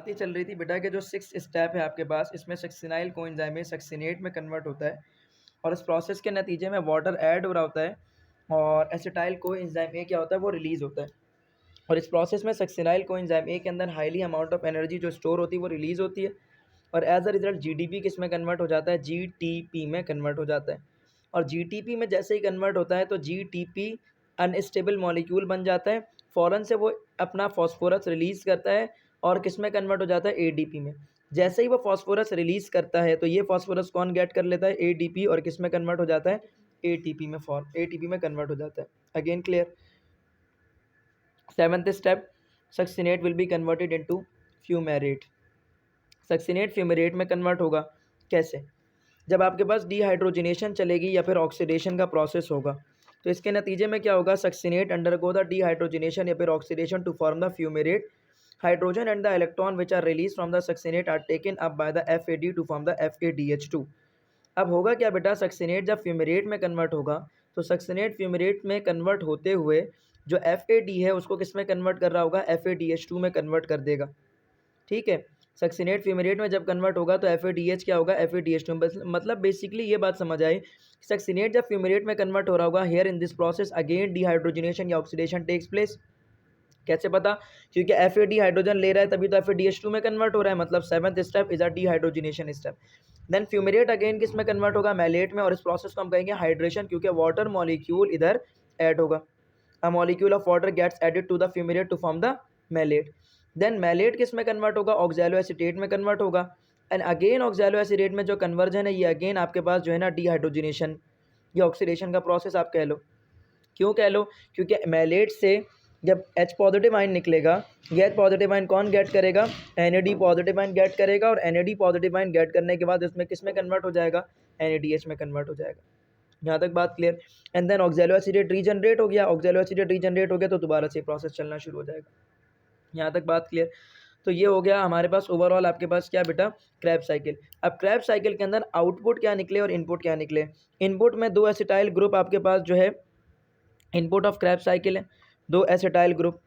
बात ही चल रही थी बेटा कि जो 6 स्टेप है आपके पास, इसमें सक्सिनाइल कोएंजाइम में सक्सिनेट में कन्वर्ट होता है और इस प्रोसेस के नतीजे में वाटर ऐड हो रहा होता है और एसिटाइल कोएंजाइम ए क्या होता है वो रिलीज़ होता है। और इस प्रोसेस में सक्सिनाइल कोएंजाइम ए के अंदर हाईली अमाउंट ऑफ एनर्जी जो स्टोर होती है वो रिलीज़ होती है और एज अ रिजल्ट जीडीपी किस में कन्वर्ट हो जाता है, जीटीपी में कन्वर्ट हो जाता है। और जीटीपी में जैसे ही कन्वर्ट होता है तो जीटीपी अनस्टेबल मॉलिक्यूल बन जाता है, फ़ौरन से वो अपना फॉस्फोरस रिलीज़ करता है और किस में कन्वर्ट हो जाता है, एडीपी में। जैसे ही वो फॉस्फोरस रिलीज़ करता है तो ये फॉस्फोरस कौन गेट कर लेता है, एडीपी, और किस में कन्वर्ट हो जाता है, एटीपी में कन्वर्ट हो जाता है। Again clear. Seventh step, succinate will be converted into fumarate. Succinate fumarate में कन्वर्ट होगा कैसे, जब आपके पास डिहाइड्रोजनेशन चलेगी या फिर ऑक्सीडेशन का प्रोसेस होगा तो इसके नतीजे में क्या होगा, सक्सिनेट अंडरगो द डिहाइड्रोजनेशन या फिर oxidation to form the fumarate. Hydrogen and the electron which are release from the succinate are taken up by the FAD to form the FADH2। अब होगा क्या बेटा, सक्सिनेट जब फ्यूमेरेट में convert होगा तो सक्सिनेट फ्यूमेरेट में कन्वर्ट होते हुए जो FAD है उसको किस में कन्वर्ट कर रहा होगा, FADH2 में कन्वर्ट कर देगा। ठीक है, सक्सिनेट फ्यूमेरेट में जब कन्वर्ट होगा तो FADH क्या होगा, FADH2। मतलब बेसिकली ये बात समझ आए, सक्सिनेट जब फ्यूमेरेट में कन्वर्ट हो रहा होगा, here in this process again dehydrogenation या ऑक्सीडेशन टेक्स प्लेस। कैसे पता, क्योंकि FAD हाइड्रोजन ले रहा है तभी तो FADH2 में कन्वर्ट हो रहा है, मतलब seventh step is a dehydrogenation step. Then fumarate again किस में कन्वर्ट होगा, मैलेट में, और इस प्रोसेस को हम कहेंगे हाइड्रेशन, क्योंकि वाटर मॉलिक्यूल इधर ऐड होगा। A molecule of water gets added to the fumarate to form the malate. Then malate किस में कन्वर्ट होगा, ऑक्सैलो एसीटेट में कन्वर्ट होगा। एंड अगेन ऑक्सैलो एसीटेट में जो कन्वर्जन है ये अगेन आपके पास जो है ना डिहाइड्रोजनेशन या ऑक्सीडेशन का प्रोसेस आप कह लो। क्यों कह लो, क्योंकि मैलेट से जब H पॉजिटिव आयन निकलेगा, ये H पॉजिटिव आयन कौन गेट करेगा, NAD पॉजिटिव आयन गेट करेगा, और NAD पॉजिटिव आयन गेट करने के बाद इसमें किस में कन्वर्ट हो जाएगा, NADH में कन्वर्ट हो जाएगा। यहाँ तक बात clear. And then oxaloacetate regenerate हो गया, ऑक्सैलो एसीटेट रीजनरेट हो गया तो दोबारा से प्रोसेस चलना शुरू हो जाएगा। यहाँ तक बात क्लियर। तो ये हो गया हमारे पास ओवरऑल आपके पास क्या बेटा, क्रैब साइकिल। अब क्रैब साइकिल के अंदर आउटपुट क्या निकले और इनपुट क्या निकले। इनपुट में 2 एसिटाइल ग्रुप आपके पास जो है इनपुट ऑफ क्रैब साइकिल है, 2 एसिटाइल ग्रुप।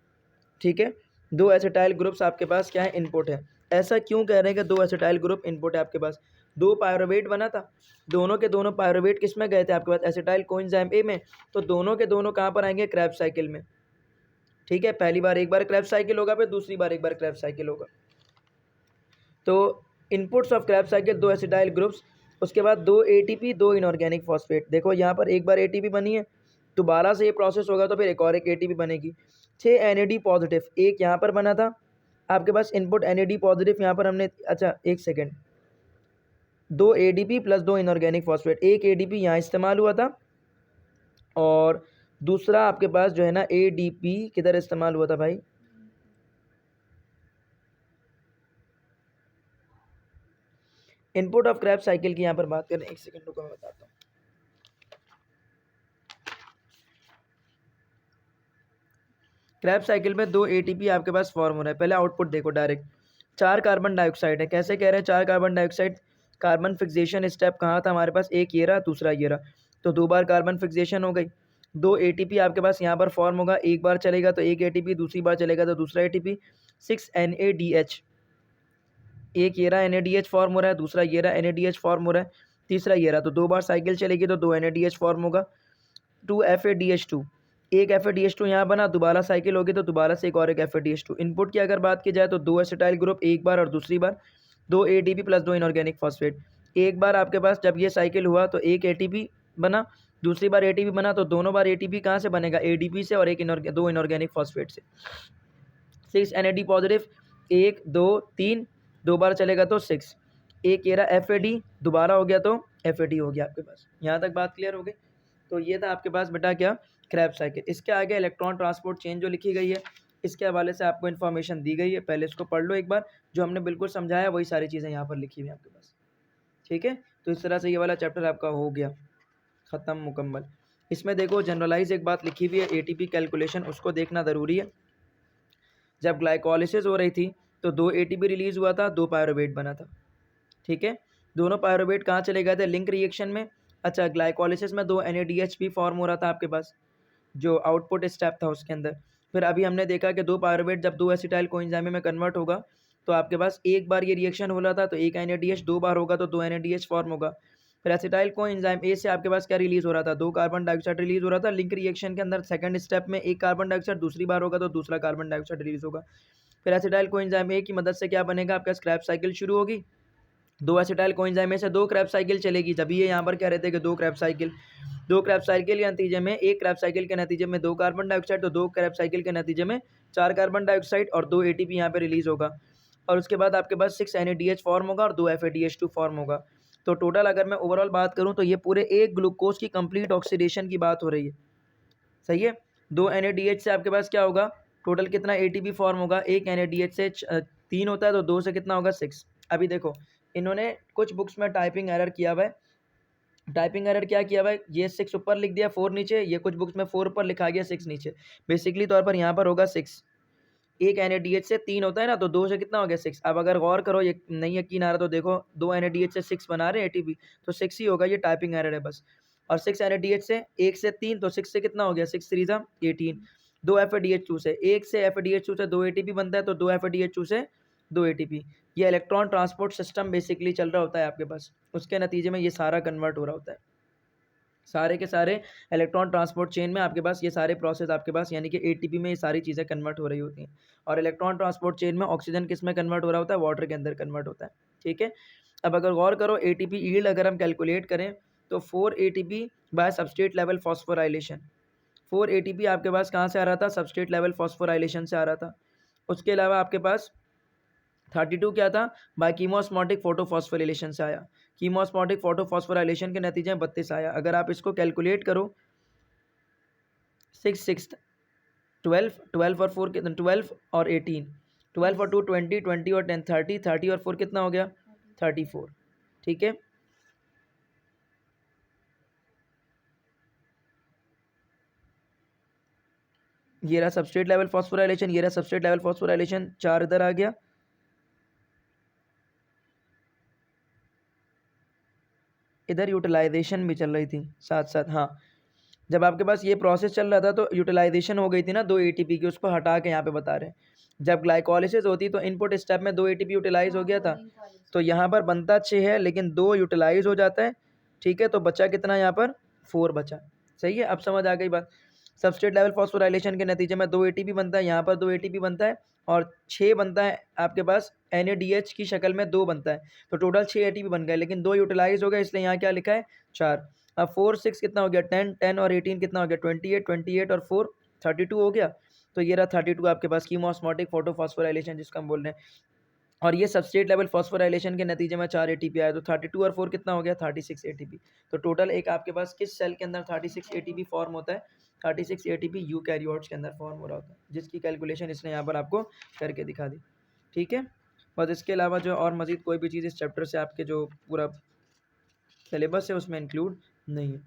ठीक है, 2 एसिटाइल ग्रुप्स आपके पास क्या है, इनपुट है। ऐसा क्यों कह रहे हैं कि 2 एसिटाइल ग्रुप इनपुट है आपके पास, 2 पायरुवेट बना था, दोनों के दोनों पायरुवेट किस में गए थे आपके पास, एसिटाइल कोएंजाइम ए में, तो दोनों के दोनों कहाँ पर आएंगे, क्रैब साइकिल में। ठीक है, पहली बार एक बार क्रैब साइकिल होगा, फिर दूसरी बार एक बार क्रैब साइकिल होगा। तो inputs of Krebs cycle 2 acetyl groups, उसके बाद 2 ATP 2 इनऑर्गेनिक फॉस्फेट। देखो यहाँ पर एक बार ATP बनी है, दोबारा से ये प्रोसेस होगा तो फिर एक और एक ATP बनेगी। 6 NAD पॉजिटिव, एक यहाँ पर बना था आपके पास इनपुट NAD पॉजिटिव, यहाँ पर हमने, अच्छा एक second, 2 ADP plus 2 inorganic phosphate, एक ADP यहाँ इस्तेमाल हुआ था और दूसरा आपके पास जो है ना ADP किधर इस्तेमाल हुआ था भाई, इनपुट ऑफ क्रैब साइकिल की यहाँ पर बात करें, एक सेकंड रुको मैं बताता हूँ। क्रैब साइकिल में 2 ATP आपके पास फॉर्म हो रहा है। पहले आउटपुट देखो डायरेक्ट, 4 कार्बन डाइऑक्साइड है। कैसे कह रहे हैं 4 carbon dioxide, carbon fixation step कहाँ था हमारे पास, एक ये रहा दूसरा ये रहा, तो 2 बार कार्बन फिक्सेशन हो गई। 2 ATP आपके पास यहाँ पर फॉर्म होगा, एक बार चलेगा तो एक ATP, दूसरी बार चलेगा तो दूसरा ATP। 6 NADH, एक ये रहा NADH फॉर्म हो रहा है, दूसरा ये रहा NADH फॉर्म हो रहा है, तीसरा ये रहा, तो 2 बार साइकिल चलेगी तो 2 NADH फॉर्म होगा। 2 FADH2, एक FADH2 यहाँ बना, दोबारा साइकिल होगी तो दोबारा से एक और एक FADH2। इनपुट की अगर बात की जाए तो 2 एसिटाइल ग्रुप एक बार और दूसरी बार 2 ADP प्लस 2 इनऑर्गेनिक फॉस्फेट। एक बार आपके पास जब ये साइकिल हुआ तो एक ATP बना, दूसरी बार ATP बना, तो दोनों बार ATP कहाँ से बनेगा, ADP से और एक 2 इनऑर्गेनिक फॉस्फेट से। 6 NAD पॉजिटिव, 1 2 3, 2 बार चलेगा तो 6, एक ये रहा FAD, दोबारा हो गया तो FAD हो गया आपके पास। यहाँ तक बात क्लियर हो गई। तो ये था आपके पास बेटा क्या, क्रैब साइकिल। इसके आगे इलेक्ट्रॉन ट्रांसपोर्ट चेन जो लिखी गई है इसके हवाले से आपको इन्फॉर्मेशन दी गई है, पहले इसको पढ़ लो एक बार, जो हमने बिल्कुल समझाया वही सारी चीज़ें यहाँ पर लिखी हुई हैं आपके पास। ठीक है, तो इस तरह से ये वाला चैप्टर आपका हो गया ख़त्म, मुकम्मल। इसमें देखो जनरलाइज एक बात लिखी हुई है, ATP कैलकुलेशन, उसको देखना ज़रूरी है। जब ग्लाइकोलिसिस हो रही थी तो 2 ATP रिलीज़ हुआ था, 2 पायरुवेट बना था। ठीक है, दोनों पायरुवेट कहाँ चले गए थे, लिंक रिएक्शन में। अच्छा, ग्लाइकोलिसिस में 2 NADH भी फॉर्म हो रहा था आपके पास, जो आउटपुट स्टेप था उसके अंदर। फिर अभी हमने देखा कि 2 पायरुवेट जब 2 एसिटाइल कोएंजाइम में कन्वर्ट होगा तो आपके पास एक बार ये रिएक्शन हो रहा था तो एक NADH, 2 बार होगा तो 2 NADH फॉर्म होगा। फिर एसिटाइल कोएंजाइम ए से आपके पास क्या रिलीज हो रहा था, 2 कार्बन डाइऑक्साइड रिलीज हो रहा था। लिंक रिएक्शन के अंदर सेकंड स्टेप में एक कार्बन डाइऑक्साइड दूसरी बार होगा तो दूसरा कार्बन डाइऑक्साइड रिलीज होगा। फिर एसिटाइल कोएंजाइम ए की मदद से क्या बनेगा, आपका स्क्रैप साइकिल शुरू होगी। 2 एसिटाइल कोएंजाइम में से 2 क्रैप साइकिल चलेगी, जब ये यहाँ पर कह रहे थे कि 2 क्रैप साइकिल, 2 क्रैप साइकिल के नतीजे में, एक क्रैप साइकिल के नतीजे में 2 कार्बन डाइऑक्साइड, तो 2 क्रैप साइकिल के नतीजे में 4 कार्बन डाइऑक्साइड और 2 ATP यहाँ पे रिलीज होगा। और उसके बाद आपके पास 6 NADH फॉर्म होगा और 2 FADH2 फॉर्म होगा। तो टोटल अगर मैं ओवरऑल बात करूँ तो ये पूरे एक ग्लूकोज की कंप्लीट ऑक्सीडेशन की बात हो रही है, सही है। 2 NADH से आपके पास क्या होगा, टोटल कितना ATP फॉर्म होगा, एक NADH से 3 होता है तो 2 से कितना होगा 6। अभी देखो इन्होंने कुछ बुक्स में टाइपिंग एरर किया हुआ है, टाइपिंग एरर क्या किया हुआ है, ये 6 ऊपर लिख दिया 4 नीचे, ये कुछ बुक्स में 4 ऊपर लिखा गया 6 नीचे। बेसिकली तौर पर यहाँ पर होगा 6, एक NADH से 3 होता है ना तो 2 से कितना हो गया 6। अब अगर गौर करो, ये नहीं यकीन आ रहा तो देखो 2 NADH से 6 बना रहे हैं ATP तो 6 ही होगा, ये टाइपिंग एरर है बस। और 6 NADH से 1 से 3 तो 6 से कितना हो गया 6 3 जा 18। 2 FADH2 से 1 से FADH2 से 2 ATP बनता है तो 2 FADH2 से 2 ATP। ये इलेक्ट्रॉन ट्रांसपोर्ट सिस्टम बेसिकली चल रहा होता है आपके पास, उसके नतीजे में ये सारा कन्वर्ट हो रहा होता है। सारे के सारे इलेक्ट्रॉन ट्रांसपोर्ट चेन में आपके पास ये सारे प्रोसेस आपके पास यानी कि ATP में ये सारी चीज़ें कन्वर्ट हो रही होती हैं। और इलेक्ट्रॉन ट्रांसपोर्ट चेन में ऑक्सीजन किस में कन्वर्ट हो रहा होता है, वाटर के अंदर कन्वर्ट होता है, ठीक है। अब अगर गौर करो ATP यील्ड अगर हम कैलकुलेट करें तो 4 ATP bye substrate level phosphorylation, 4 ATP आपके पास कहाँ से आ रहा था, सबस्ट्रेट लेवल फॉस्फोराइलेशन से आ रहा था। उसके अलावा आपके पास 32 क्या था, बाय कीमोस्मोटिक फोटोफॉस्फोराइलेशन से आया। कीमोस्मोटिक फोटोफॉस्फोराइलेशन के नतीजे में 32 आया। अगर आप इसको कैलकुलेट करो 6 6 12 12 और 4 कितना, 12 और 18, 12 और 2 20, 20 और 10 30, 30 और 4 कितना हो गया 34, ठीक है। ये रहा सबस्ट्रेट लेवल फॉस्फोराइलेशन, ये रहा सबस्ट्रेट लेवल फॉस्फोराइलेशन, 4 इधर आ गया, इधर यूटिलाइजेशन भी चल रही थी साथ साथ। हाँ, जब आपके पास ये प्रोसेस चल रहा था तो यूटिलाइजेशन हो गई थी ना 2 ATP की, उसको हटा के यहाँ पे बता रहे हैं। जब ग्लाइकोलिसिस होती तो इनपुट स्टेप में 2 ATP यूटिलाइज हो गया था, तो यहाँ पर बनता 6 है लेकिन 2 यूटिलाइज हो जाता है, ठीक है। तो बचा कितना यहाँ पर 4 बचा, सही है। अब समझ आ गई बात। सबस्ट्रेट लेवल फॉस्फोराइलेशन के नतीजे में 2 ATP बनता है, यहाँ पर 2 ATP बनता है और 6 बनता है आपके पास NADH की शक्ल में 2 बनता है, तो टोटल 6 ATP बन गए लेकिन 2 यूटिलाइज हो गए, इसलिए यहाँ क्या लिखा है 4। अब 4 6 कितना हो गया 10, 10 और 18 कितना हो गया 28, 28 और 4 32 हो गया। तो ये रहा 32 आपके पास कीमोस्मोटिक फोटोफॉस्फोराइलेशन जिसका हम बोल रहे हैं। और ये सबस्ट्रेट लेवल फॉस्फोराइलेशन के नतीजे में 4 ATP आया, तो 32 और 4 कितना हो गया 36 ATP। तो टोटल एक आपके पास किस सेल के अंदर 36 ATP फॉर्म होता है, 36 ATP यूकैरियोट्स के अंदर फॉर्म हो रहा होता है, जिसकी कैलकुलेशन इसने यहाँ पर आपको करके दिखा दी, ठीक है। बस इसके अलावा जो और मज़ीद कोई भी चीज़ इस चैप्टर से आपके जो पूरा सिलेबस है उसमें इंक्लूड नहीं है।